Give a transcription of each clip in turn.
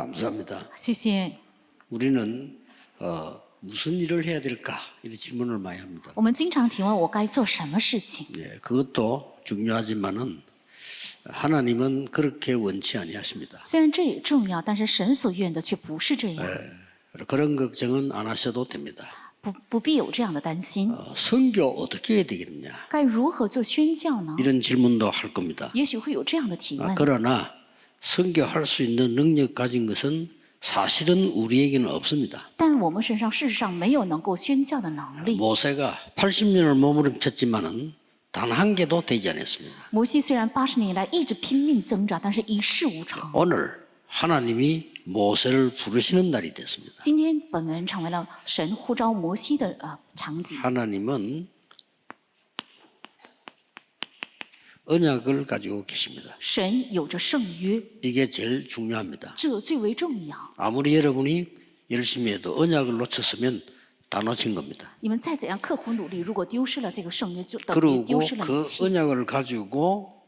감사합니다. 谢谢。 우리는 무슨 일을 해야 될까 이런 질문을 많이 합니다. 我们经常提问我该做什么事情， 예, 그것도 중요하지만은 하나님은 그렇게 원치 아니하십니다. 虽然这也重要，但是神所愿的却不是这样， 그런 걱정은 안 하셔도 됩니다. 不必有这样的担心。 선교 어떻게 해야 되겠느냐 该如何做宣教呢？ 이런 질문도 할 겁니다. 也许会有这样的提问。 그러나 선교할 수 있는 능력 가진 것은 사실은 우리에게는 없습니다. 但我们身上事实上没有能够宣教的能力。 모세가 80년을 몸부림쳤지만은 단 한 개도 되지 않았습니다. 摩西虽然80年以来一直拼命挣扎，但是一事无成。 오늘 하나님이 모세를 부르시는 날이 됐습니다. 今天本文成为了神呼召摩西的场景。 하나님은 언약을 가지고 계십니다. 神有着圣约， 이게 제일 중요합니다. 这最为重要。 아무리 여러분이 열심히 해도 언약을 놓쳤으면 다 놓친 겁니다. 你们再怎样刻苦努力，如果丢失了这个圣约，就等于 그리고 丢失了一 그 切。 언약을 가지고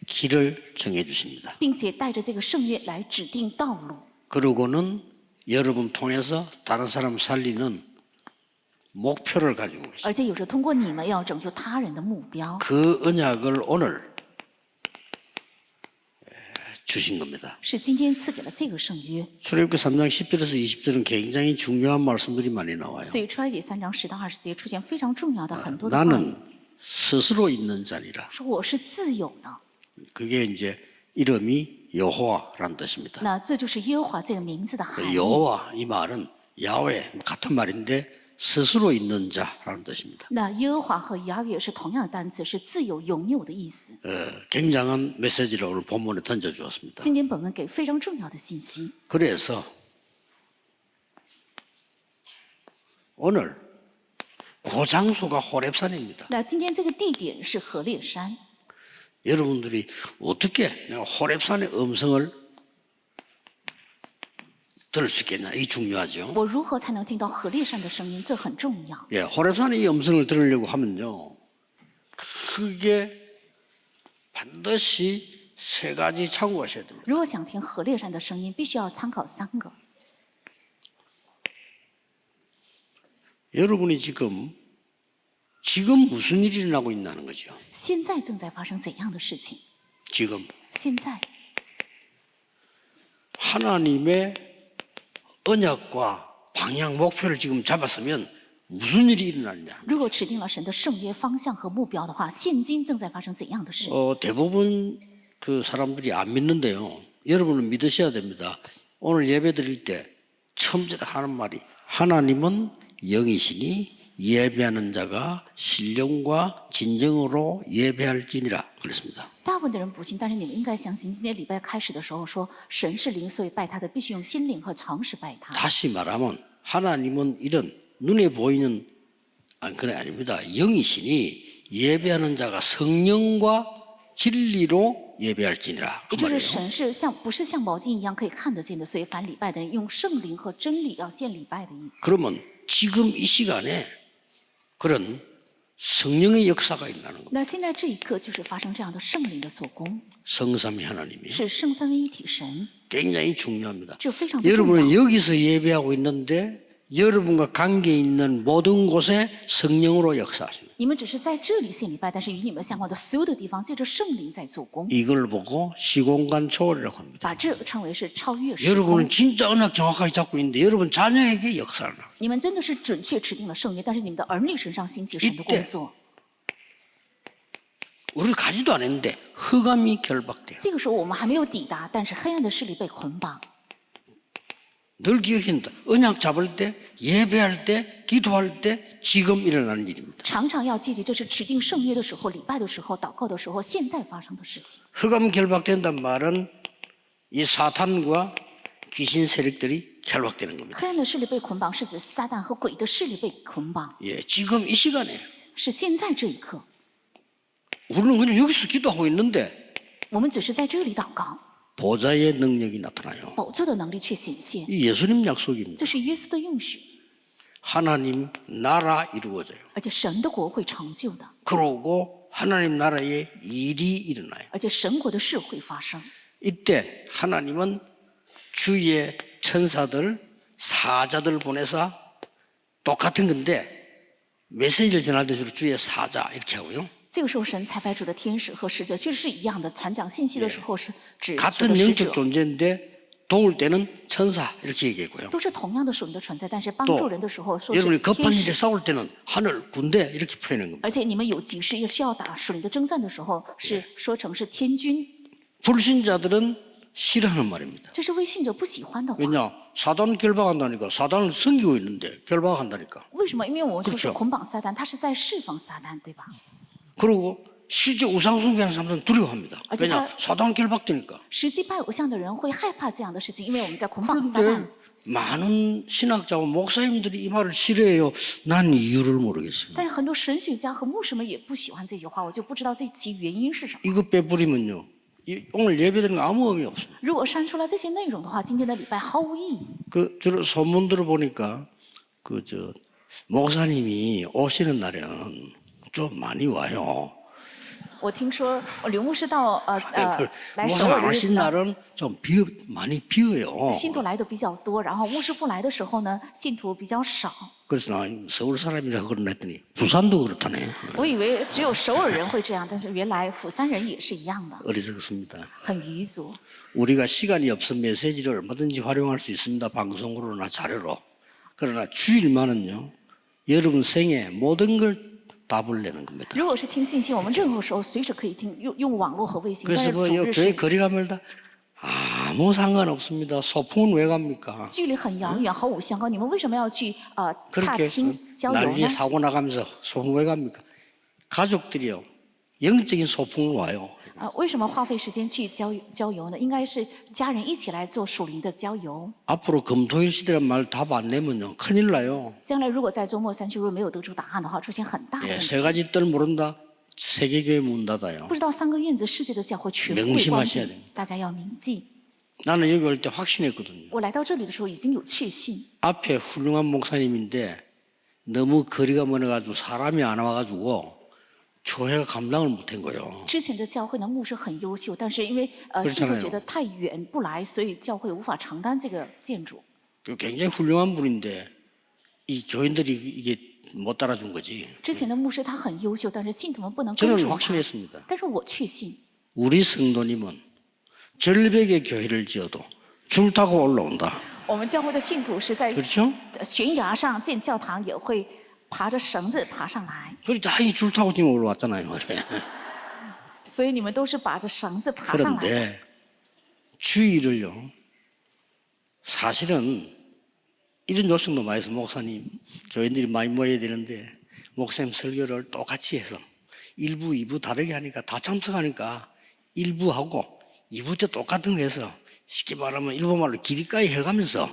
길을 정해 주십니다. 并且带着这个圣约来指定道路， 그러고는 여러분 통해서 다른 사람 살리는 목표를 가지고 계십니다. 而且有着通过你们要拯救他人的目标。 그 언약을 오늘 주신 겁니다. 是今天赐给了这个圣约， 출애굽기 3장 10절에서 20절은 굉장히 중요한 말씀들이 많이 나와요. 所以出埃及3章10到20节出现非常重要的很多的话语， 나는 스스로 있는 자니라. 说我是自由的。 그게 이제 이름이 여호와라는 뜻입니다. 那这就是耶和华这个名字的含义。 여호와 이 말은 야훼 같은 말인데 스스로 있는 자라는 뜻입니다. 那耶和华和雅约是同样的单词，是自由拥有的意思。 굉장한 메시지를 오늘 본문에 던져주었습니다. 今天本文给非常重要的信息， 그래서 오늘 그 장소가 호렙산입니다. 那今天这个地点是何烈山。 여러분들이 어떻게 내가 호렙산의 음성을 들을 수 있겠냐? 이게 중요하죠. 我如何才能听到何烈山的声音？这很重要。 예, 호렙산의 이 음성을 들으려고 하면요, 크게 반드시 세 가지 참고하셔야 됩니다. 如果想听何烈山的声音，必须要参考3个。 여러분이 지금 무슨 일이 일어나고 있다는 거죠. 现在正在发生怎样的事情？ 지금 现在 하나님의 언약과 방향 목표를 지금 잡았으면 무슨 일이 일어나느냐? 如果指定了神的圣约方向和目标的话，现今正在发生怎样的事？ 대부분 그 사람들이 안 믿는데요. 여러분은 믿으셔야 됩니다. 오늘 예배 드릴 때 처음부터 하는 말이 하나님은 영이시니 예배하는 자가 신령과 진정으로 예배할지니라 그랬습니다. 大部分的人不信，但是你们应该相信，今天礼拜开始的时候说，神是灵，所以拜他的必须用心灵和常识拜他。 다시 말하면 하나님은 이런 눈에 보이는 그게 아닙니다. 영이시니 예배하는 자가 성령과 진리로 예배할지니라. 也 그 就是 말이에요. 神是不是像宝镜一样可以看得见的，所以凡礼拜的人用圣灵和真理要献礼拜的意思。 그러면 지금 이 시간에 그런 성령의 역사가 일어나는 겁니다. 那现在这一刻就是发生这样的圣灵的做工， 성삼위 하나님이 是圣三位一体神， 굉장히 중요합니다. 这非常的重要。 여러분은 여기서 예배하고 있는데 여러분과 관계 있는 모든 곳에 성령으로 역사하십니다. 你们只是在这里献礼拜，但是与你们相关的所有的地方，借着圣灵在做工， 이걸 보고 시공간 초월이라고 합니다. 把这称为是超越时空 여러분은 。 진짜 언약 정확하게 잡고 있는데 여러분 자녀에게 역사를 하고 你们真的是准确指定了圣约，但是你们的儿女身上兴起神的工作。 우리 가지도 않았는데 흑암이 결박돼요. 这个时候我们还没有抵达，但是黑暗的势力被捆绑。 늘 기억합니다. 언약 잡을 때, 예배할 때, 기도할 때 지금 일어나는 일입니다. 常常要记住，这是指定圣约的时候、礼拜的时候、祷告的时候，现在发生的事情。 흑암 결박된단 말은 이 사탄과 귀신 세력들이 결박되는 겁니다. 黑暗的势力被捆绑，是指撒旦和鬼的势力被捆绑， 예, 지금 이 시간에 是现在这一刻。 우리는 그냥 여기서 기도하고 있는데 我们只是在这里祷告， 보좌의 능력이 나타나요. 宝座的能力却显现， 이 예수님 약속입니다. 这是耶稣的应许， 하나님 나라 이루어져요. 而且神的国会成就的， 그러고 하나님 나라의 일이 일어나요. 而且神国的事会发生。 이때 하나님은 주의 천사들, 사자들 보내서 똑같은 건데 메시지를 전할 때 주로 주의 사자 이렇게 하고요. 这个时候，神差派主的天使和使者其实是一样的，传讲信息的时候是指主 같은 的使 영적 者， 존재인데 도울 때는 천사 이렇게 얘기했고요. 都是同样的属灵的存在，但是帮 또 助人的时候说是 여러분이 급한 天 일에 使。 싸울 때는 하늘 군대 이렇게 표현하는 겁니다. 而且你们有急事又需要打属灵的征战的时候，是说成是天军， 불신자들은 싫어하는 말입니다. 这是为信者不喜欢的话。 왜냐? 사단 결박한다니까. 사단을 섬기고 있는데 결박한다니까. 为什么？因为我们说是 그렇죠 捆绑撒旦，他是在释放撒旦，对吧？ 그리고 실제 우상 숭배하는 사람들은 두려워합니다. 어제 왜냐? 다- 사단 결박되니까. 实际拜偶像的人会害怕这样的事情，因为我们在捆绑撒旦 그런데 。 많은 신학자와 목사님들이 이 말을 싫어해요. 난 이유를 모르겠어요. 但是很多神学家和牧师们也不喜欢这句话，我就不知道这其原因是什么。 이거 빼버리면요. 오늘 예배드리는 거 아무 의미 없습니다. 如果删除了这些内容的话，今天的礼拜毫无意义。 그 주로 소문들을 보니까 목사님이 오시는 날에는 좀 많이 와요. 我听说刘牧师到来首 목사님 尔的日 오신 子呢， 날은 좀 많이 비어요. 信徒来的比较多，然后牧师不来的时候呢，信徒比较少。 그래서 나 서울 사람이라 그러랬더니 부산도 그렇다네. 我以为只有首尔人会这样，但是原来釜山人也是一样的， 어리석습니다. 很愚俗。 우리가 시간이 없어 메시지를 얼마든지 활용할 수 있습니다. 방송으로나 자료로. 그러나 주일만은요. 여러분 생에 모든 걸 답을 내는 겁니다. 如果是听信息，我们任何时候随时可以听，用网络和卫星。但 그래서 是 뭐 主 요 日 교회 是 거리가 멀다. 아무 상관없습니다. 소풍은 왜 갑니까? 距离很遥远，毫无相关。你们为什么要去踏 그렇게 青郊游 난리에 呢？ 사고 나가면서 소풍 왜 갑니까? 가족들이요. 영적인 소풍을 와요. 为什么花费时间去郊游呢？应该是家人一起来做属灵的郊游。 앞으로 금토일 시대란 말 답 안 내면요. 큰일 나요. 将来如果在周末3休日没有得出答案的话，出现很大的 예, 问 세 题。 가지 뜰 모른다. 세계교회 문 닫아요. 不知道3个院子世界的教会全部会 명심하셔야 关 됩니다 闭，大家要铭记。 나는 여기 올 때 확신했거든요. 我来到这里的时候已经有确信， 앞에 훌륭한 목사님인데 너무 거리가 멀어가지고 사람이 안 와가지고 교회가 감당을 못한 거예요. 之前的教会呢牧师很优秀，但是因为 그렇잖아요 信徒觉得太远不来，所以教会无法承担这个建筑。 굉장히 훌륭한 분인데 이 교인들이 이게 못 따라준 거지. 之前的牧师他很优秀，但是信徒们不能跟 저는 从他。 확신했습니다. 但是我确信， 우리 성도님은 절벽에 교회를 지어도 줄 타고 올라온다. 我们教会的信徒是在 그렇죠? 悬崖上建教堂，也会爬着绳子爬上来。 그래 다이 줄 타고 지금 올라왔잖아요. 그래. 所以你们都是把着绳子爬上来的。 그런데 주의를요. 사실은 이런 요청도 많이 해서 목사님 교인들이 많이 모여야 되는데 목사님 설교를 똑같이 해서 1부, 2부 다르게 하니까 다 참석하니까 1부하고 2부 때 똑같은 거 해서 쉽게 말하면 일본말로 길이까지 해가면서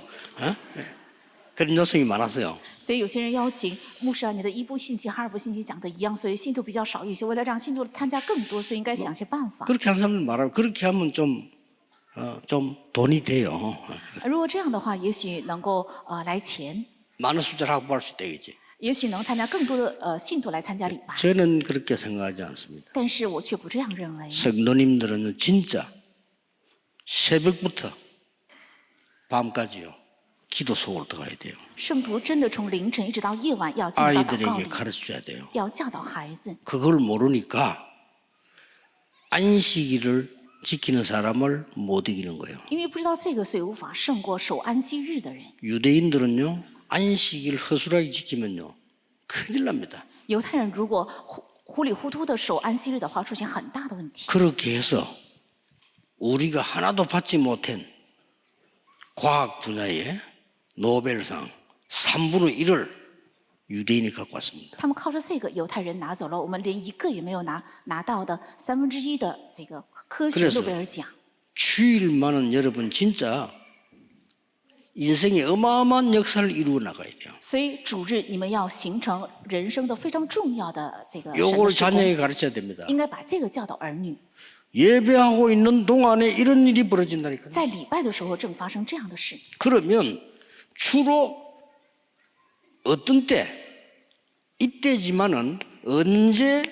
그런 요청이 많았어요. 所以有些人邀请牧师啊，你的一部信息和二部信息讲的一样，所以信徒比较少一些。为了让信徒参加更多，所以应该想些办法。 그렇게 하는 사람들 말하고 그렇게 하면 좀 돈이 돼요. 如果这样的话，也许能够来钱， 많은 숫자를 확보할 수 있다 이거지. 也许能参加更多的信徒来参加礼拜。 저는 그렇게 생각하지 않습니다. 但是我却不这样认为。 성도님들은 진짜 새벽부터 밤까지요. 기도 속으로 들어가야 돼요. 圣徒真的从凌晨一直到夜晚要进到祷告 아이들에게 里， 가르쳐줘야 돼요. 要教导孩子。 그걸 모르니까 안식일을 지키는 사람을 못 이기는 거예요. 因为不知道这个，所以无法胜过守安息日的人。 유대인들은요. 안식일 허술하게 지키면요. 큰일 납니다. 犹太人如果糊里糊涂的守安息日的话，出现很大的问题。 그렇게 해서 우리가 하나도 받지 못한 과학 분야의 노벨상 3분의 1을 유대인이 갖고 왔습니다. 他们靠着这个，犹太人拿走了我们连一个也没有拿到的1/3的这个科学 그래서 诺贝尔奖。 주일만은 여러분 진짜 인생의 어마어마한 역사를 이루어 나가야 돼요. 所以主日你们要形成人生的非常重要的这个神的 요걸 事工， 자녀에게 가르쳐야 됩니다. 应该把这个教导儿女。 예배하고 있는 동안에 이런 일이 벌어진다니까요. 在礼拜的时候正发生这样的事， 그러면 주로 어떤 때 이때지만은 언제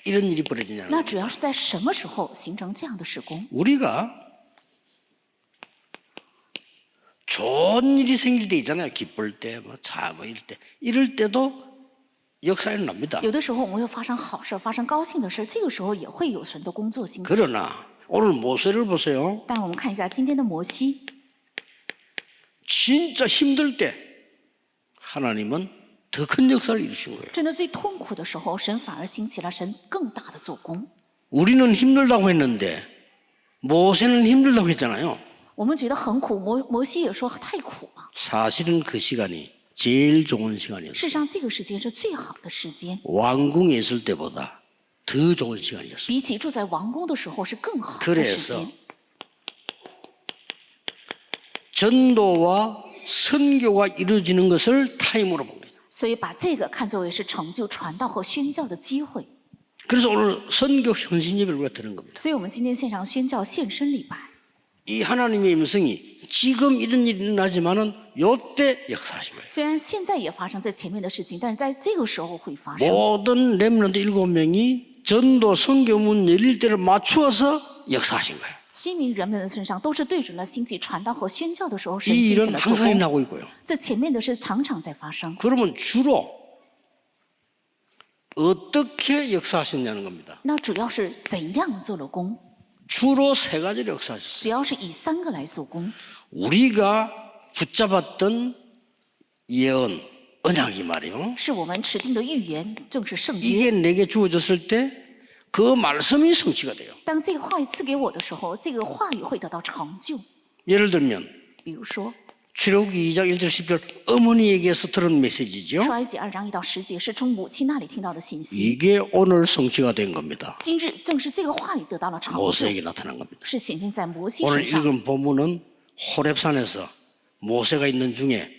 이런 일이 벌어지냐는 那主要是在什么时候形成这样的事工？ 우리가 좋은 일이 생길 때 있잖아요. 기쁠 때, 이럴 때도 역사 일어납니다. 有的时候我们会发生好事，发生高兴的事，这个时候也会有神的工作兴起。 그러나 오늘 모세를 보세요. 但我们看一下今天的摩西， 진짜 힘들 때 하나님은 더 큰 역사를 이루신 거예요. 真的最痛苦的时候，神反而兴起了神更大的做工。 우리는 힘들다고 했는데 모세는 힘들다고 했잖아요. 我们觉得很苦，摩西也说太苦了。 사실은 그 시간이 제일 좋은 시간이었어요. 事实上，这个时间是最好的时间， 왕궁에 있을 때보다 더 좋은 시간이었어요. 比起住在王宫的时候是更好的时 그래서 间。 전도와 선교가 이루어지는 것을 타임으로 봅니다. 所以把这个看作为是成就传道和宣教的机会。 그래서 오늘 선교 헌신 예배를 우리가 드는 겁니다. 所以我们今天线上宣教献身礼拜， 이 하나님의 임성이 지금 이런 일이 일어나지만은 요때 역사하신 거예요. 虽然现在也发生在前面的事情，但是在这个时候会发生。 모든 렘넌트 7명이 전도 선교문 열릴 때를 맞추어서 역사하신 거예요. 7名人们的身上都是对准了兴起传道和宣教的时候，神 이 兴起 일은 了做 항상 工。 일어나고 있고요. 这前面的事常常在发生。 그러면 주로 어떻게 역사하셨냐는 겁니다. 那主要是怎样做了工？ 주로 3가지를 역사하셨어요. 主要是以3个来做工。 우리가 붙잡았던 예언, 언약이 말이요. 是我们持定的预言，正是圣约。 이게 내게 주어졌을 때 그 말씀이 성취가 돼요. 当这个话语赐给我的时候，这个话语会得到成就。 예를 들면 比如说， 출애굽기 2장 1절 10절 어머니에게서 들은 메시지죠. 出埃及2章1到10节是从母亲那里听到的信息。 이게 오늘 성취가 된 겁니다. 今日正是这个话语得到了成就， 모세에게 나타난 겁니다. 是显现在摩西 오늘 身上。 읽은 본문은 호렙산에서 모세가 있는 중에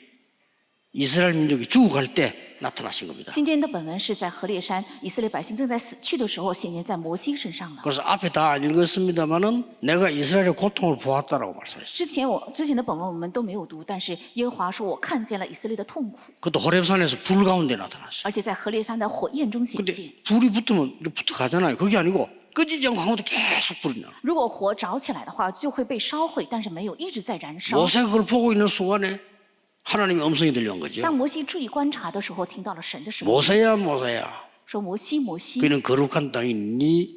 이스라엘 민족이 죽어갈 때 나타나신 겁니다. 今天的本文是在何烈山，以色列百姓正在死去的时候，显现在摩西身上了。 그래서 앞에 다 안 읽었습니다만은 내가 이스라엘의 고통을 보았다라고 말씀했어요. 之前的本文我们都没有读，但是耶和华说我看见了以色列的痛苦， 그것도 호렙산에서 불 가운데 나타났어요. 而且在何烈山的火焰中显 근데 现。 불이 붙으면 이렇게 붙어 가잖아요. 그게 아니고 끄지지 않고 가운데 계속 불이 나. 如果火着起来的话，就会被烧毁，但是没有一直在燃烧。 모세가 그걸 보고 있는 순간에 하나님의 음성이 들려온 거죠. 当摩西注意观察的时候，听到了神的声音， 모세야 모세야 说：“摩西，摩西， 그는 거룩한 땅이 네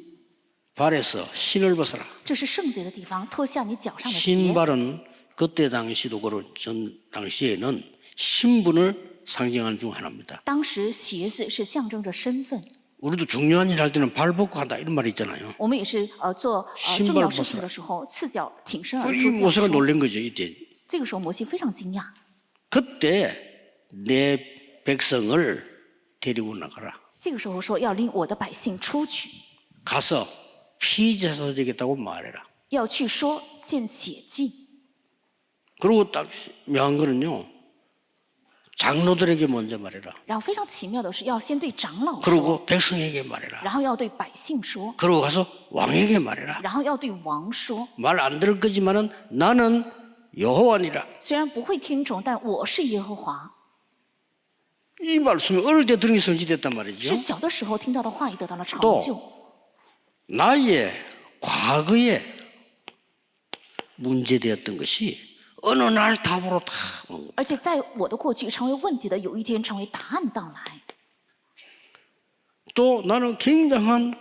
발에서 신을 벗어라. 这是圣洁的地方，脱下你脚上的鞋。 신발은 그때 당시도 그런 전 당시에는 신분을 상징하는 중 하나입니다. 当时鞋子是象征着身份， 우리도 중요한 일 할 때는 발 벗고 한다 이런 말이 있잖아요. 我们也是做 신발 重要事情 벗어라 的时候，赤脚挺身而 이 出这样 모세가 说。 놀란 거죠 이때. 这个时候摩西非常惊讶， 그때 내 백성을 데리고 나가라. 这个时候说要领我的百姓出去， 가서 피제사 되겠다고 말해라. 要去说献血祭。 그리고 딱 묘한 거는요. 장로들에게 먼저 말해라. 然后非常奇妙的是，要先对长老说， 그리고 백성에게 말해라. 然后要对百姓说， 그리고 가서 왕에게 말해라. 然后要对王说。 말 안 들을 거지만은 나는 여호와니라. 虽然不会听从，但我是耶和华。 이 말씀이 어릴 때 들은 게 성취됐단 말이죠. 是小的时候听到的话语得到了成 또 就。 나의 과거에 문제되었던 것이 어느 날 답으로 다 오는 거예요. 而且在我的过去成为问题的，有一天成为答案到来。 또 나는 굉장한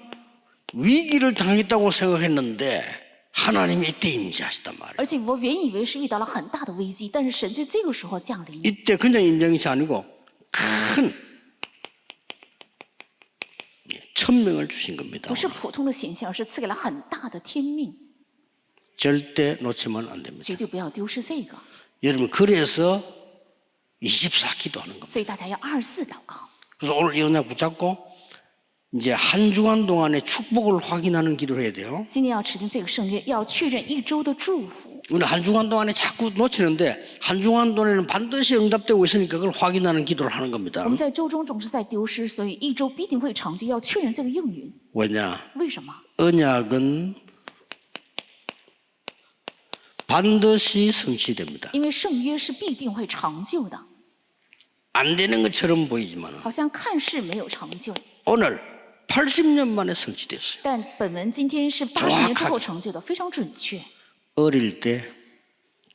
위기를 당했다고 생각했는데 하나님이 이때 임재하시단 말이에요. 而且我原以为是遇到了很大的危机，但是神就这个时候降临， 이때 그냥 임재한 것이 아니고 큰 천명을 주신 겁니다. 不是普通的显现，而是赐给了很大的天命， 절대 놓치면 안 됩니다. 绝对不要丢失这个。 여러분 그래서 24 기도하는 겁니다. 所以大家要24祷告。 그래서 오늘 이 언약 붙잡고 이제 한 주간 동안의 축복을 확인하는 기도를 해야 돼요. 今天要持定这个圣约，要确认一周的祝福。 우리는 한 주간 동안에 자꾸 놓치는데 한 주간 동안에는 반드시 응답되고 있으니까 그걸 확인하는 기도를 하는 겁니다. 我们在周中总是在丢失，所以一周必定会成就，要确认这个应允。 왜냐? 为什么？ 언약은 반드시 성취됩니다. 因为圣约是必定会成就的， 안 되는 것처럼 보이지만 好像看似没有成就， 오늘 80년 만에 성취됐어요. 但本文今天是80年之后成就的，非常准确。 어릴 때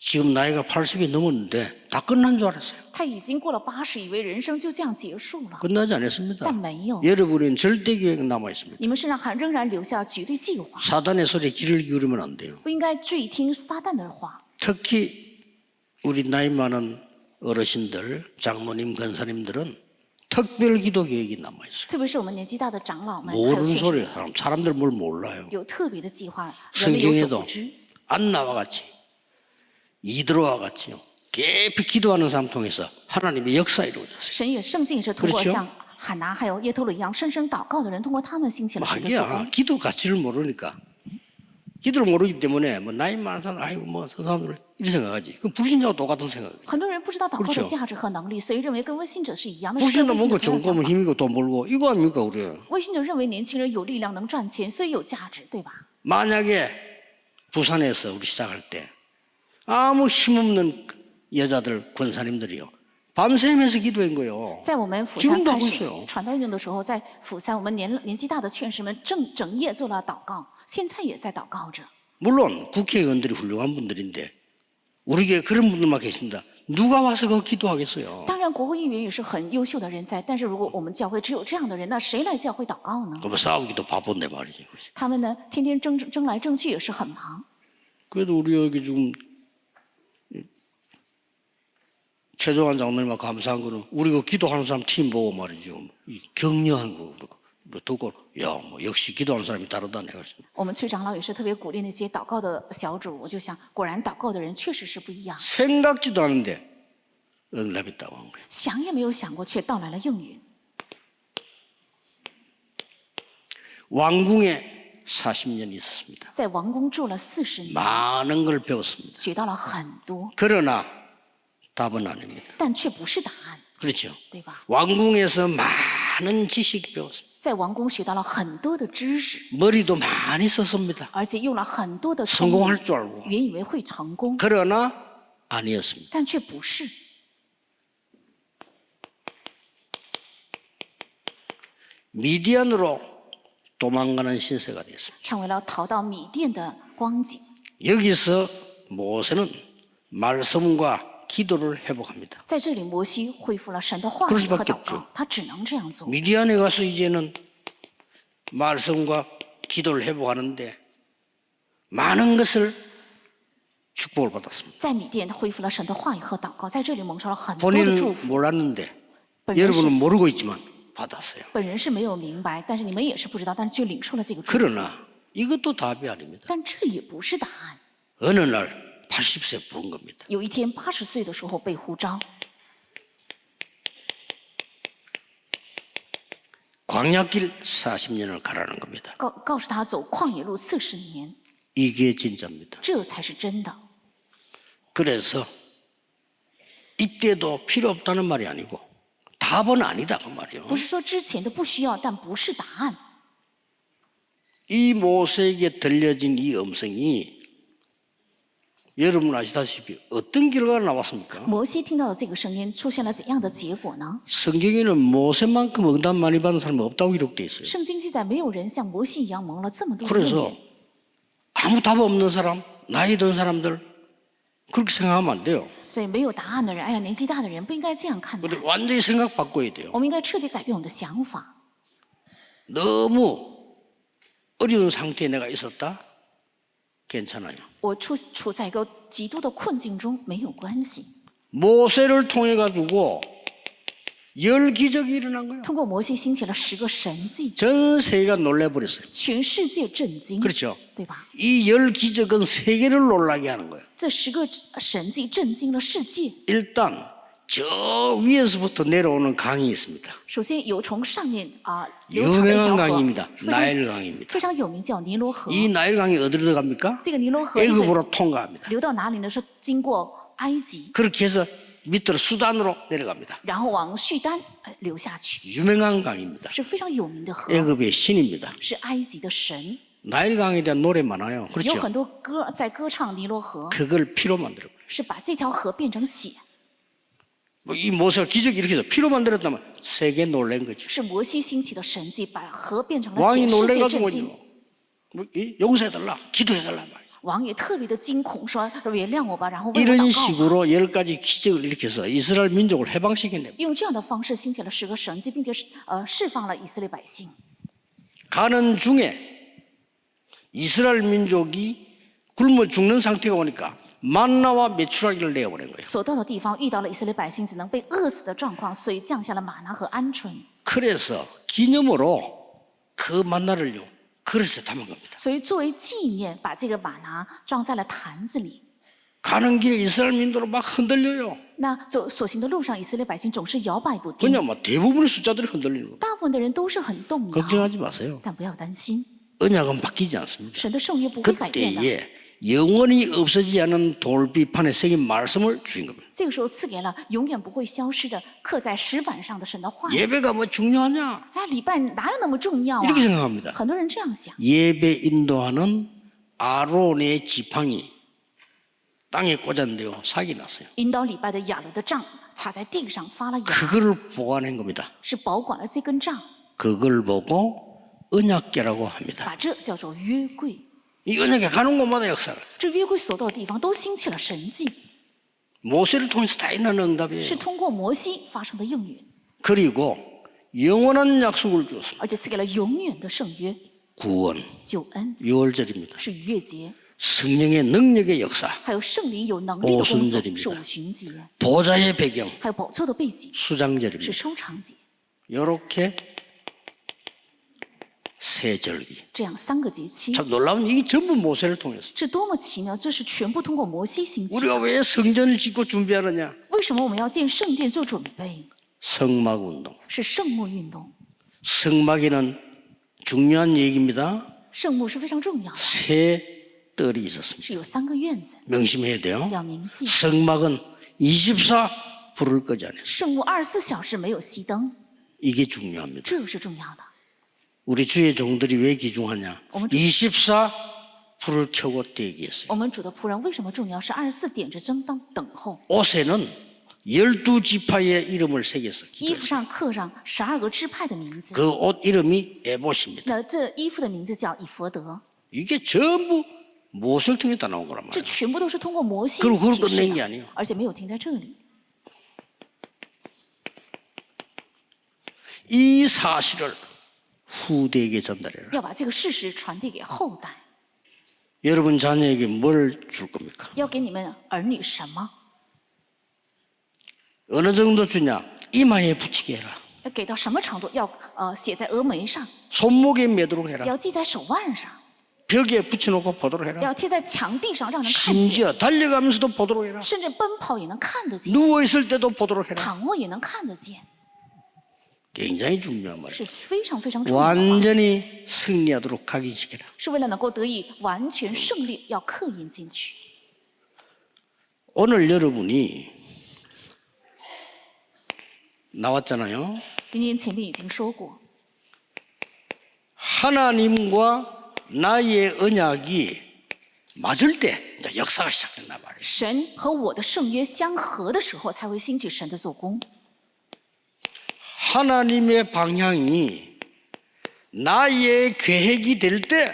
지금 나이가 80이 넘었는데 다 끝난 줄 알았어요. 他已经过了80，以为人生就这样结束了， 끝나지 않았습니다. 但没有。 여러분은 절대 계획 남아 있습니다. 你们身上还仍然留下绝对计划， 사단의 소리에 귀를 기울이면 안 돼요. 不应该注意听撒旦的话。 특히 우리 나이 많은 어르신들, 장로님, 권사님들은 특별 기도 계획이 남아 있어요. 特别是我们年纪大的长老们，还有 모르는 劝士 소리 사람들 뭘 몰라요. 有特别的计划，人们有所 성경에도 不知。 안나와 같이 이드로와 같이요. 깊이 기도하는 사람 통해서 하나님의 역사 이루어졌어요. 神也圣经也是通过 그렇죠 像海拿还有耶托罗一样深深祷告的人，通过他们兴起了神的作 하기야 工。 기도 가치를 모르니까 기도를 모르기 때문에 뭐 나이 많은 사람 아이고 뭐 저 사람들 이렇게 생각하지. 그 불신자와 똑같은 생각이에요. 很多人不知道祷告的 그렇죠 价值和能力，所以认为跟微信者是一样的。是跟 불신자 微信 뭔가 者同样 정보면 想法 힘이고 돈 벌고 이거 아닙니까 우리? 微信者认为年轻人有力量能赚钱，所以有价值，对吧？ 만약에 부산에서 우리 시작할 때 아무 힘없는 여자들 권사님들이요 밤새면서 기도한 거예요. 在我们釜山 지금도 开 하고 始 있어요. 传道运动的时候，在釜山我们年纪大的劝士们整夜做了祷告，现在也在祷告着。 물론 국회의원들이 훌륭한 분들인데 우리에게 그런 분들만 계신다. 누가 와서 그 기도하겠어요? 当然，国会议员也是很优秀的人才，但是如果我们教会只有这样的人，那谁来教会祷告呢？ 그럼 싸우기도 바쁜데 말이지. 他们呢，天天争来争去，也是很忙。 그래도 우리 여기 지금 최종환 장로님과 감사한 거는 우리가 기도하는 사람 팀 보고 말이죠. 격려한 거 듣고 야, 뭐 역시 기도하는 사람이 다르다 내가 그랬습니다. 我们崔长老也是特别鼓励那些祷告的小组，我就想，果然祷告的人确实是不一样， 생각지도 않은데 응답이 있다고 한 거예요. 想也没有想过，却到来了应允。 왕궁에 40년 있었습니다. 在王宫住了40年， 많은 걸 배웠습니다. 学到了很多， 그러나 답은 아닙니다. 但却不是答案， 그렇죠. 对吧？ 왕궁에서 많은 지식 배웠습니다. 在王宫学到了很多的知识， 머리도 많이 썼습니다. 而且用了很多的聪明 성공할 줄 알고. 原以为会成功， 그러나 아니었습니다. 但却不是。 미디안으로 도망가는 신세가 됐습니다. 成为了逃到米甸的光景。 여기서 모세는 말씀과 기도를 회복합니다. 在这里，摩西恢复了神的话 그럴 语和 수밖에 祷 없죠 告，他只能这样做。 미디안에 가서 이제는 말씀과 기도를 회복하는데 많은 것을 축복을 받았습니다. 在米甸恢复了神的话语和祷告，在这里蒙受了很多的祝 본인은 福。 몰랐는데 本人 여러분은 是 모르고 있지만 받았어요. 本人是没有明白，但是你们也是不知道，但是却领受了这个祝福。 그러나 이것도 답이 아닙니다. 但这也不是答案。 어느 날 80세 부른 겁니다. 有一天，80岁的时候被呼召， 광야길 40년을 가라는 겁니다. 告诉他走旷野路40年， 이게 진짜입니다. 这才是真的。 그래서 이때도 필요 없다는 말이 아니고 답은 아니다 그 말이에요. 不是说之前的不需要，但不是答案。 이 모세에게 들려진 이 음성이 여러분 아시다시피 어떤 결과가 나왔습니까? 摩西听到的这个声音出现了怎样的结果呢？ 성경에는 모세만큼 응답 많이 받은 사람이 없다고 기록되어 있어요. 圣经记载，没有人像摩西一样蒙了这么多的应 그래서 允。 아무 답 없는 사람, 나이 든 사람들 그렇게 생각하면 안 돼요. 所以没有答案的人，哎呀，年纪大的人不应该这样看待 근데 。 완전히 생각 바꿔야 돼요. 我们应该彻底改变我们的想法。 너무 어려운 상태에 내가 있었다? 괜찮아요. 我处在一个极度的困境中没有关系。 모세를 통해 가지고 10기적이 일어난 거예요. 通过摩西兴起了10个神迹， 전 세계가 놀래버렸어요. 全世界震惊， 그렇죠. 对吧？ 이 10기적은 세계를 놀라게 하는 거예요. 这10个神迹震惊了世界。 일단 저 위에서부터 내려오는 강이 있습니다. 首先有从上面流淌的一 유명한 条河， 강입니다. 나일 강입니다. 非常有名，叫尼罗河。 이 나일 강이 어디로 들어갑니까? 这个尼罗河是 애굽으로 통과합니다. 流到哪里呢？是经过埃及， 그렇게 해서 밑으로 수단으로 내려갑니다. 然后往叙丹流下去， 유명한 강입니다. 是非常有名的河， 애굽의 신입니다. 是埃及的神。 나일 강에 대한 노래 많아요. 有 그렇죠? 很多歌在歌唱尼罗河， 그걸 피로 만들어 버려요. 是把这条河变成血， 이 모세가 기적이 이렇게 해서 피로 만들었다면 세계 놀란 거죠. 是摩西兴起的神迹，把河变成了 왕이 血，世界震 놀래가지고 惊。 용서해달라, 기도해달라 말이죠. 王也特别的惊恐，说：“原谅我吧。”然后为我 이런 祷告吧。 식으로 10가지 기적을 일으켜서 이스라엘 민족을 해방시켰네. 用这样的方式兴起了10个神迹，并且释放了以色列百姓。 가는 중에 이스라엘 민족이 굶어 죽는 상태가 오니까 만나와 메추라기를 내어보낸 거예요. 所到的地方遇到了以色列百姓只能被饿死的状况，所以降下了玛拿和鹌鹑。 그래서 기념으로 그 만나를요 그릇에 담은 겁니다. 所以作为纪念，把这个玛拿装在了坛子里。 가는 길에 이스라엘 민족으로 막 흔들려요. 那走所行的路上，以色列百姓总是摇摆不定， 그냥 뭐 대부분의 숫자들이 흔들리는 거예요. 大部分的人都是很动摇。 걱정하지 마세요. 但不要担心， 언약은 바뀌지 않습니다. 神的圣约不会改变的。 그때에 영원히 없어지지 않은 돌비판에 새긴 말씀을 주신 겁니다. 这个时候赐给了永远不会消失的刻在石板上的神的话语。 예배가 뭐 중요하냐? 哎，礼拜哪有那么重要啊？ 이렇게 생각합니다. 很多人这样想。 예배 인도하는 아론의 지팡이 땅에 꽂았는데요 사기 났어요. 引导礼拜的亚伦的杖插在地上发了芽， 그거를 보관한 겁니다. 是保管了这根杖， 그걸 보고 언약궤라고 합니다. 把这叫做约柜。 이 언약궤 가는 곳마다 역사를. 这约柜所到的地方都兴起了神迹， 모세를 통해서 다 일어나는 응답이에요. 是通过摩西发生的应允， 그리고 영원한 약속을 주었습니다. 而且赐给了永远的圣约 구원, 救恩， 6월절입니다. 是逾越节， 성령의 능력의 역사, 还有圣灵有能力的工作 오순절입니다 是五旬节， 보좌의 배경, 还有宝座的背景是 수장절입니다. 收藏节， 이렇게 세 절기. 这样3个节期， 참 놀라운 이게 전부 모세를 통해서. 这多么奇妙！这是全部通过摩西兴起。 우리가 왜 성전을 짓고 준비하느냐? 为什么我们要建圣殿做准备？ 성막 운동. 是圣幕运动， 성막에는 중요한 얘기입니다. 圣幕是非常重要的， 세 뜰이 있었습니다. 是有3个院子， 명심해야 돼요. 要铭记。 성막은 24 불을 끄지 않았어요. 圣幕24小时没有熄灯， 이게 중요합니다. 这是重要的。 우리 주의 종들이 왜 귀중하냐? 어머, 24 불을 켜고 대기했어요. 我们主的仆人为什么重要？是24点着灯等候。 옷에는 12지파의 이름을 새겨서 衣服 기도했어요. 上刻上12个支派的名字， 그 옷 이름이 에봇입니다. 那这衣服的名字叫以弗德， 이게 전부 무엇을 통해 다 나온 거란 这 말이에요. 全部都是通过摩西 그리고 그걸 启示 끝낸 게 的， 아니에요. 而且没有停在这里。 이 사실을 후대에게 전달해라. 要把这个事实传递给后代， 여러분 자녀에게 뭘 줄 겁니까? 要给你们儿女什么？ 어느 정도 주냐? 이마에 붙이게 해라. 要给到什么程度？要写在额眉上， 손목에 매도록 해라. 要系在手腕上， 벽에 붙여놓고 보도록 해라. 要贴在墙壁上，让人看见， 심지어 달려가면서도 보도록 해라. 甚至奔跑也能看得见， 누워있을 때도 보도록 해라. 躺卧也能看得见， 굉장히 중요한 말이에요. 是非常非常重要的话， 완전히 승리하도록 각인시켜라. 是为了能够得以完全胜利，要刻印进去。 오늘 여러분이 나왔잖아요. 今天前面已经说过， 하나님과 나의 언약이 맞을 때 이제 역사가 시작된단 말이에요. 神和我的圣约相合的时候，才会兴起神的做工。 하나님의 방향이 나의 계획이 될 때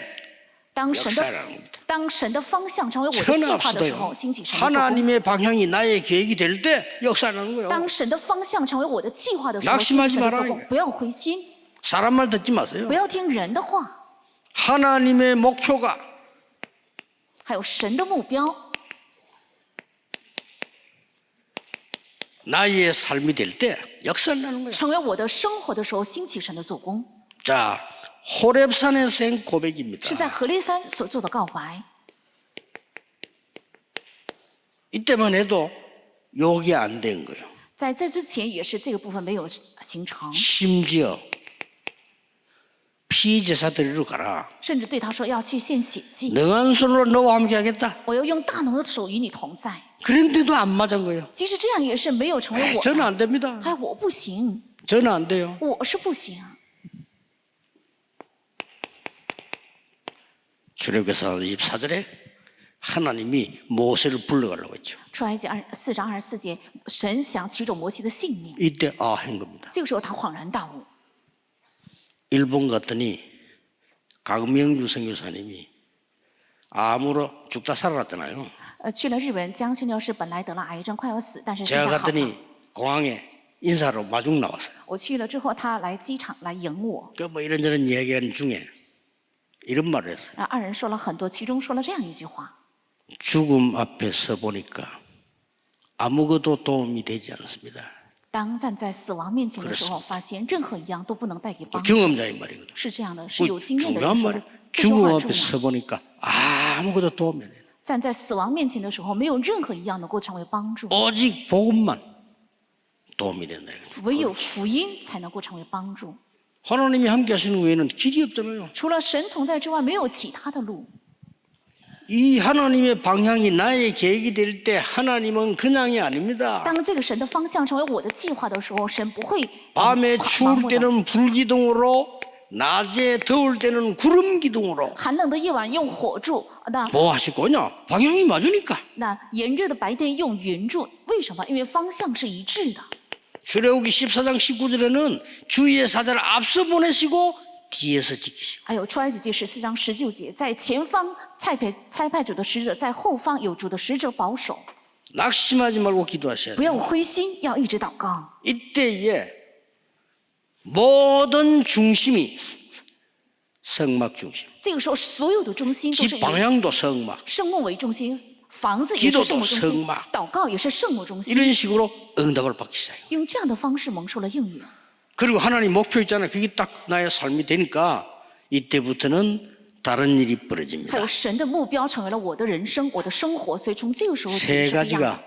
当神 역사라는 的 겁니다. 当神的方向成为我的计划的时候， 천하없어도요. 兴起神的做工。 하나님의 방향이 나의 계획이 될 때 역사라는 거예요. 当神的方向成为我的计划的时候， 낙심하지 兴起神的做 말아요. 工。不要灰心， 사람 말 듣지 마세요. 不要听人的话， 하나님의 목표가 还有神的目标， 나의 삶이 될 때 역사라는 거예요. 成为我的生活的时候，兴起神的做工， 자, 호렙산에서 한 고백입니다. 是在何烈山所做的告白。 이때만 해도 요게 안 된 거예요. 在这之前也是这个部分没有形成， 심지어 피제사 드리러 가라. 甚至对他说要去献血祭， 능한 손으로 너와 함께 하겠다. 我要用大能的手与你同在。 그런데도 안 맞은 거예요. 即使这样，也是没有成为 에이, 我 저는 的。 안 됩니다. 哎，我不行， 저는 안 돼요. 我是不行。 출애굽기서 24절에 하나님이 모세를 불러가려고 했죠. 出埃及4章24节，神想取走摩西的性命。 이때 한 겁니다. 这个时候他恍然大悟， 일본 갔더니 강명주 선교사님이 암으로 죽다 살아났잖아요. 去了日本，江训教士本来得了癌症，快要死，但是现 제가 在好了。 갔더니 공항에 인사로 마중 나왔어요. 我去了之后，他来机场来迎我。 그 뭐 이런저런 얘기하는 중에 이런 말을 했어요. 二人说了很多，其中说了这样一句话： 죽음 앞에 서 보니까 아무것도 도움이 되지 않습니다. 当站在死亡面前的时候，发现任何一样都不能带给帮助。 경험자의 말이거든요. 是这样的，是有 그 经验的 중요한 人说 말이 的。这句 죽음 话 앞에 重要。 서 보니까 아무것도 도움이 안 돼요. 站在死亡面前的时候，没有任何一样能够成为帮助， 오직 복음만 도움이 된다. 唯有福音才能够成为帮助。 하나님이 함께 하시는 외에는 길이 없잖아요. 除了神同在之外，没有其他的路。 이 하나님의 방향이 나의 계획이 될 때 하나님은 그냥이 아닙니다. 当这个神的方向成为我的计划的时候，神不会 밤에 盲 추울 目的。 때는 불기둥으로 낮에 더울 때는 구름 기둥으로 寒冷的夜晚用火柱，那 뭐 하실 거냐? 방향이 맞으니까. 那炎热的白天用云柱，为什么？因为方向是一致的。 출애굽기 14장 19절에는 주의 사자를 앞서 보내시고 뒤에서 지키시고 还有出埃及记14章19节，在前方差派主的使者，在后方有主的使者保守。 낙심하지 말고 기도하셔야 不 돼요. 要灰心，要一直祷告。 이때에 모든 중심이 성막 중심, 这个时候，所有的中心都是 집 以 방향도 성막 圣幕为中心，房子也是圣幕中 기도도 心 성막 ，祷告也是圣幕中心。 이런 식으로 응답을 받기 시작해요. 用这样的方式蒙受了应允。 그리고 하나님 목표 있잖아요. 그게 딱 나의 삶이 되니까 이때부터는 다른 일이 还 벌어집니다. 有神的目标成为了我的人生，我的生活，所以从这个时候起 세 是不一样的。 가지가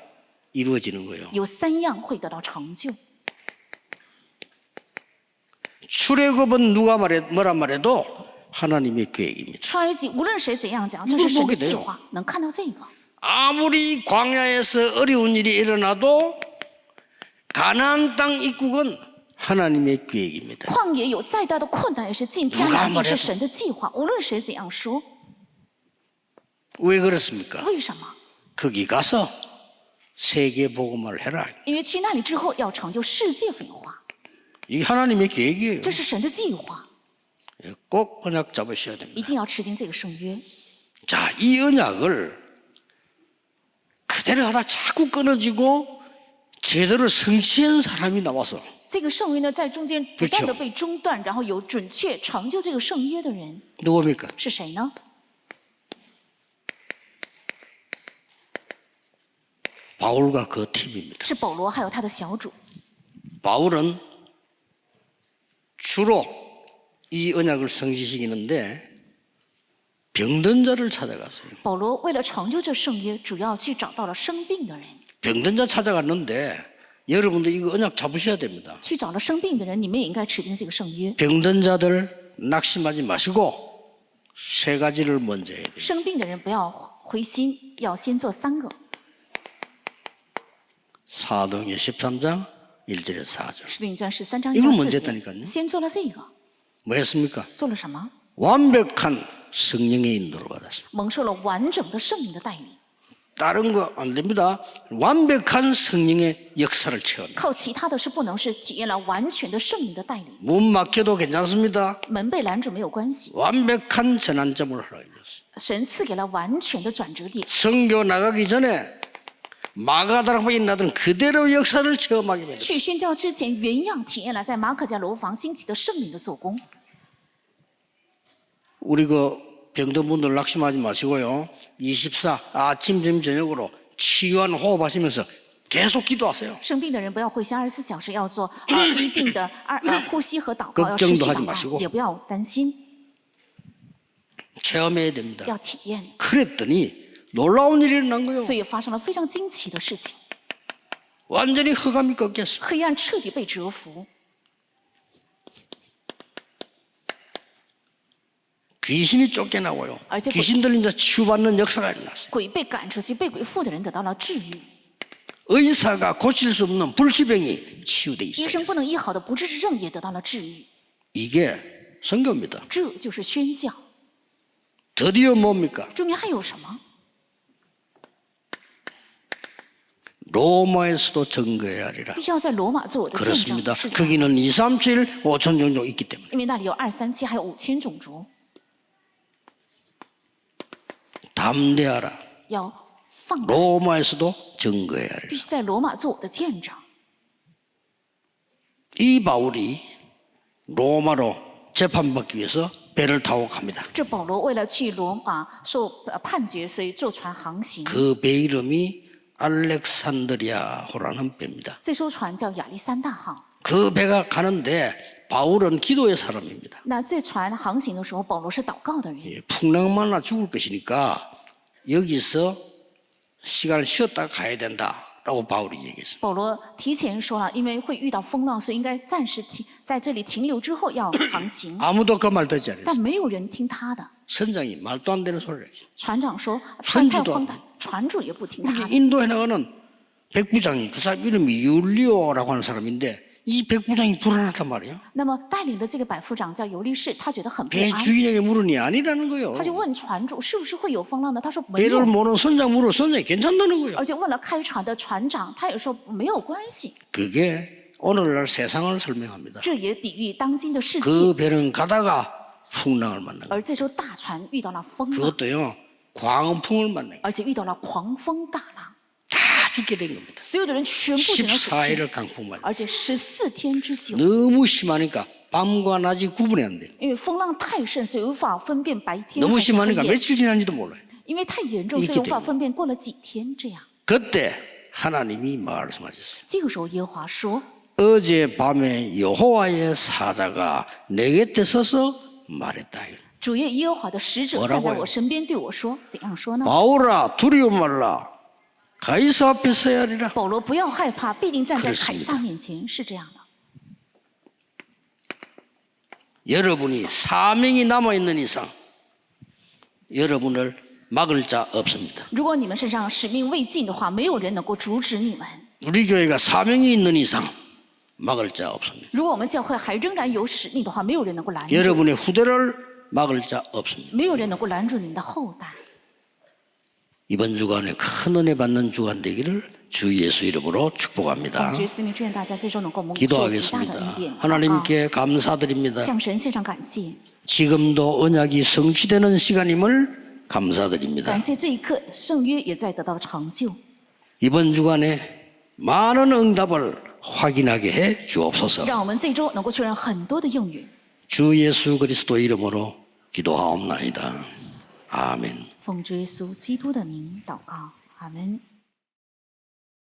이루어지는 거예요. 有3样会得到成就。 출애굽은 누가 뭐란 말해도 하나님의 계획입니다. 出埃及无论谁怎样讲，这是神的 보게 돼요 计划，能看到这个。 아무리 광야에서 어려운 일이 일어나도 가나안 땅 입국은 하나님의 계획입니다. 旷野有再大的困难，也是进迦南地是神的计划。无论谁怎样说， 왜 그렇습니까? 为什么？ 거기 가서 세계 복음을 해라. 因为去那里之后要成就世界福音化， 이게 하나님의 계획이에요. 这是神的计划， 꼭 언약 잡으셔야 一 됩니다. 定要持定这个圣约。 자, 이 언약을 그대로 하다 자꾸 끊어지고 제대로 성취한 사람이 나와서 这个圣约呢，在中间不断的被中断，然后有准确成就这个圣约的人 누굽니까? 是谁呢？ 바울과 그 팀입니다. 是保罗还有他的小主。 바울은 주로 이 언약을 성취시키는데 병든 자를 찾아갔어요. 保罗为了成就这圣约，主要去找到了生病的人， 병든 자 찾아갔는데 여러분도 이거 언약 잡으셔야 됩니다. 去找了生病的人，你们也应该持定这个圣约。 병든 자들 낙심하지 마시고 세 가지를 먼저 해야 돼요. 生病的人不要灰心，要先做3个。 사도행전 13장 1절에서 4절. 使徒行传13章 이걸 1 먼저 4 했다니까요. 节，先做了这个， 뭐 했습니까? 做了什么？ 완벽한 성령의 인도를 받았습니다. 蒙受了完整的圣灵的带领， 다른 거 안 됩니다. 완벽한 성령의 역사를 체험해요. 靠其他的是不能，是体验了完全的圣灵的带领。 문 막혀도 괜찮습니다. 门被拦住没有关系， 완벽한 전환점을 허락해 줬어요. 神赐给了完全的转折点。 선교 나가기 전에 마가다락방에 나던 그대로 역사를 체험하게 됩니다. 去宣教之前，原样体验了在马可家楼房兴起的圣灵的做工。 우리 그 병든 분들 낙심하지 마시고요. 24 아침 점심 저녁으로 치유한 호흡하시면서 계속 기도하세요. 生病的人不要灰心，24小时要做医病的呼吸和祷告，要持续 걱정도 하지 祷 마시고 告，也不要担心， 체험해야 됩니다. 要体验。 그랬더니 놀라운 일이 일어난 거예요. 所以发生了非常惊奇的事情， 완전히 흑암이 꺾였어요. 黑暗彻底被折服， 귀신이 쫓겨나고요. 알지? 귀신 들린 자 치유받는 역사가 일어났어요. 鬼被赶出去，被鬼附的人得到了治愈。 의사가 고칠 수 없는 불치병이 치유돼 医 있어요. 生不能医好的不治之症也得到了治愈， 이게 선교입니다. 这就是宣教。 드디어 뭡니까? 中间还有什么？ 로마에서도 증거해야 하리라. 必须要在罗马做我的见证， 그렇습니다. 是这样， 거기는 2, 3, 7, 5천 종족 있기 때문에. 因为那里有2、3、7，还有5000种族。 담대하라. 要放胆， 로마에서도 증거해야 하리라. 必须在罗马做我的见证。 이 바울이 로마로 재판받기 위해서 배를 타고 갑니다. 这保罗为了去罗马受判决，所以坐船航行。 그 배 이름이 알렉산드리아호라는 배입니다. 这艘船叫亚历山大号。 그 배가 가는데 바울은 기도의 사람입니다. 那这船航行的时候，保罗是祷告的人。 예, 풍랑만나 죽을 것이니까 여기서 시간을 쉬었다 가야 된다라고 바울이 얘기했습니다. 保罗提前说了，因为会遇到风浪，所以应该暂时在这里停留之后要航行。 아무도 그 말 듣지 但 않았어요. 没有人听他的。 선장이 말도 안 되는 소리를 했어요. 船长说太 선지도 荒诞，船主也不听他 우리 的。 인도에 나가는 백부장이 그 사람 이름이 율리오라고 하는 사람인데 이 백부장이 불안하단 말이에요. 那么带领的这个百夫长叫尤利士，他觉得很不 배 安， 주인에게 물으니 아니라는 거예요. 他就问船主是不是会有风浪呢？他说没 배를 有， 모르는 선장 물어 선장이 괜찮다는 거예요. 而且问了开船的船长，他也说没有关系。 그게 오늘날 세상을 설명합니다. 这也比喻当今的世界。 그 배는 가다가 풍랑을 만난 거예요. 而这艘大船遇到了风浪， 그것도요 광풍을 만난 거예요. 而且遇到了狂风大浪， 다 죽게 된 겁니다. 所有的人全部只能死去， 14일을 강풍 맞았어요. 而且14天之久。 너무 심하니까 밤과 낮이 구분이 안 돼요. 因为风浪太盛，所以无法分辨白天 너무 还是黑 심하니까 夜。 며칠 지난지도 몰라요. 因为太严重， 이렇게 所以无法 됩니다. 分辨过了几天这样。 그때 하나님이 말씀하셨어요. 这个时候耶和华说， 어젯밤에 여호와의 사자가 내 곁에 서서 말했다. 主耶耶和华的使者 뭐라고요 站在我身边对我说，怎样说呢？ 바울아 두려워 말라. 가이사 앞에 서야 하리라. 保罗不要害怕，必定站在 그렇습니다. 凯撒面前，是这样的。 여러분이 사명이 남아있는 이상 여러분을 막을 자 없습니다. 如果你们身上使命未尽的话，没有人能够阻止你们。 우리 교회가 사명이 있는 이상 막을 자 없습니다. 如果我们教会还仍然有使命的话，没有人能够拦住， 여러분의 후대를 막을 자 없습니다. 没有人能够拦住你们的后代。 이번 주간에 큰 은혜 받는 주간 되기를 주 예수 이름으로 축복합니다. 主耶稣的名，祝愿大家这周能够蒙受极大的恩 기도하겠습니다. 典。 하나님께 감사드립니다. 向神献上感谢， 지금도 언약이 성취되는 시간임을 감사드립니다. 感谢这一刻圣约也在得到成就。 이번 주간에 많은 응답을 확인하게 해 주옵소서. 让我们这周能够确认很多的应允。 주 예수 그리스도 이름으로 기도하옵나이다. 아멘. 奉主耶稣基督的名祷告，阿门。